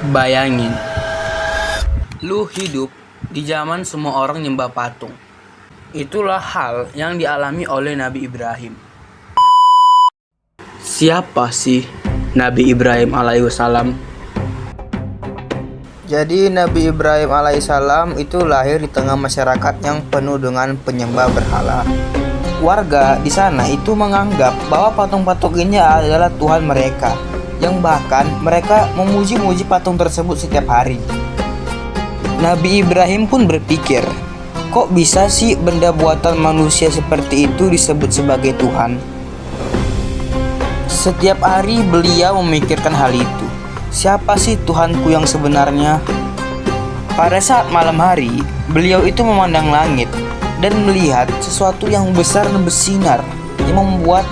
Bayangin, lu hidup di zaman semua orang nyembah patung. Itulah hal yang dialami oleh Nabi Ibrahim. Siapa sih Nabi Ibrahim alaihissalam? Jadi Nabi Ibrahim alaihissalam itu lahir di tengah masyarakat yang penuh dengan penyembah berhala. Warga di sana itu menganggap bahwa patung-patung ini adalah Tuhan mereka, yang bahkan mereka memuji-muji patung tersebut setiap hari. Nabi Ibrahim pun berpikir, kok bisa sih benda buatan manusia seperti itu disebut sebagai Tuhan? Setiap hari beliau memikirkan hal itu. Siapa sih Tuhanku yang sebenarnya? Pada saat malam hari, beliau itu memandang langit dan melihat sesuatu yang besar dan bersinar yang membuat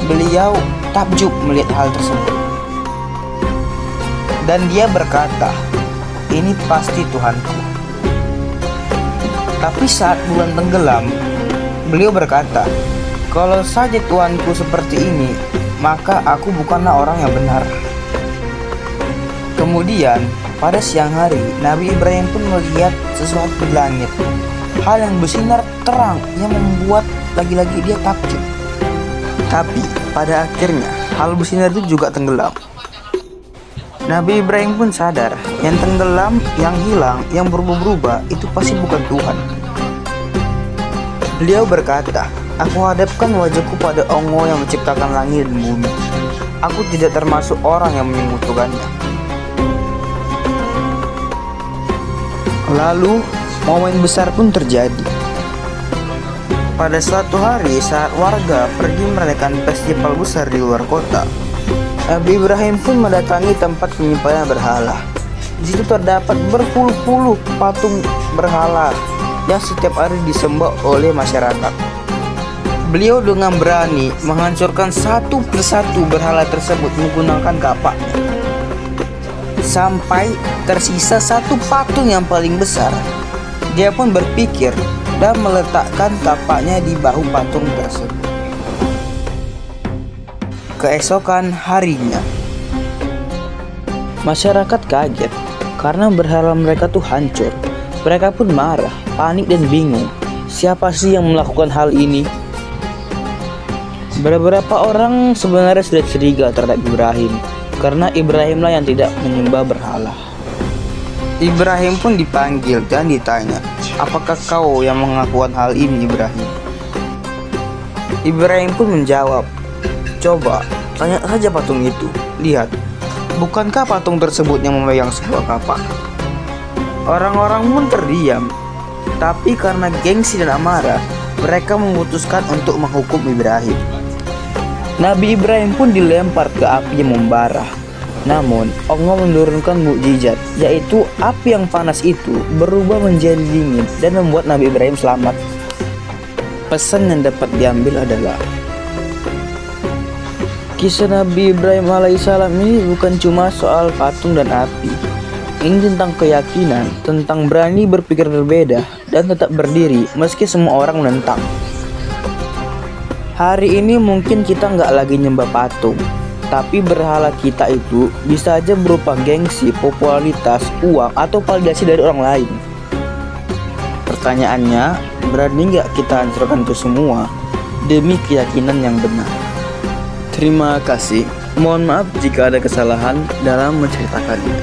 beliau takjub melihat hal tersebut. Dan dia berkata, ini pasti Tuhanku. Tapi saat bulan tenggelam, beliau berkata, kalau saja Tuhanku seperti ini, maka aku bukanlah orang yang benar. Kemudian, pada siang hari, Nabi Ibrahim pun melihat sesuatu di langit. Hal yang bersinar terang yang membuat lagi-lagi dia takjub. Tapi, pada akhirnya, hal bersinar itu juga tenggelam. Nabi Ibrahim pun sadar, yang tenggelam, yang hilang, yang berubah-ubah, itu pasti bukan Tuhan. Beliau berkata, aku hadapkan wajahku pada Allah yang menciptakan langit dan bumi. Aku tidak termasuk orang yang menyekutukannya. Lalu, momen besar pun terjadi. Pada suatu hari saat warga pergi merayakan festival besar di luar kota, Nabi Ibrahim pun mendatangi tempat penyimpanan berhala. Di situ terdapat berpuluh-puluh patung berhala yang setiap hari disembah oleh masyarakat. Beliau dengan berani menghancurkan satu persatu berhala tersebut menggunakan kapaknya, sampai tersisa satu patung yang paling besar. Dia pun berpikir dan meletakkan kapaknya di bahu patung tersebut. Keesokan harinya, masyarakat kaget karena berhala mereka tuh hancur. Mereka pun marah, panik dan bingung. Siapa sih yang melakukan hal ini? Beberapa orang sebenarnya sudah curiga terhadap Ibrahim, karena Ibrahimlah yang tidak menyembah berhala. Ibrahim pun dipanggil dan ditanya, apakah kau yang mengakukan hal ini, Ibrahim? Ibrahim pun menjawab, coba tanya saja patung itu. Lihat, bukankah patung tersebut yang memegang sebuah kapak? Orang-orang pun terdiam, tapi karena gengsi dan amarah, mereka memutuskan untuk menghukum Ibrahim. Nabi Ibrahim pun dilempar ke api yang membara. Namun, Allah menurunkan mukjizat, yaitu api yang panas itu berubah menjadi dingin dan membuat Nabi Ibrahim selamat. Pesan yang dapat diambil adalah, kisah Nabi Ibrahim alaihissalam ini bukan cuma soal patung dan api. Ini tentang keyakinan, tentang berani berpikir berbeda dan tetap berdiri meski semua orang menentang. Hari ini mungkin kita nggak lagi nyembah patung, tapi berhala kita itu bisa aja berupa gengsi, popularitas, uang, atau validasi dari orang lain. Pertanyaannya, berani nggak kita hancurkan itu semua demi keyakinan yang benar? Terima kasih. Mohon maaf jika ada kesalahan dalam menceritakannya.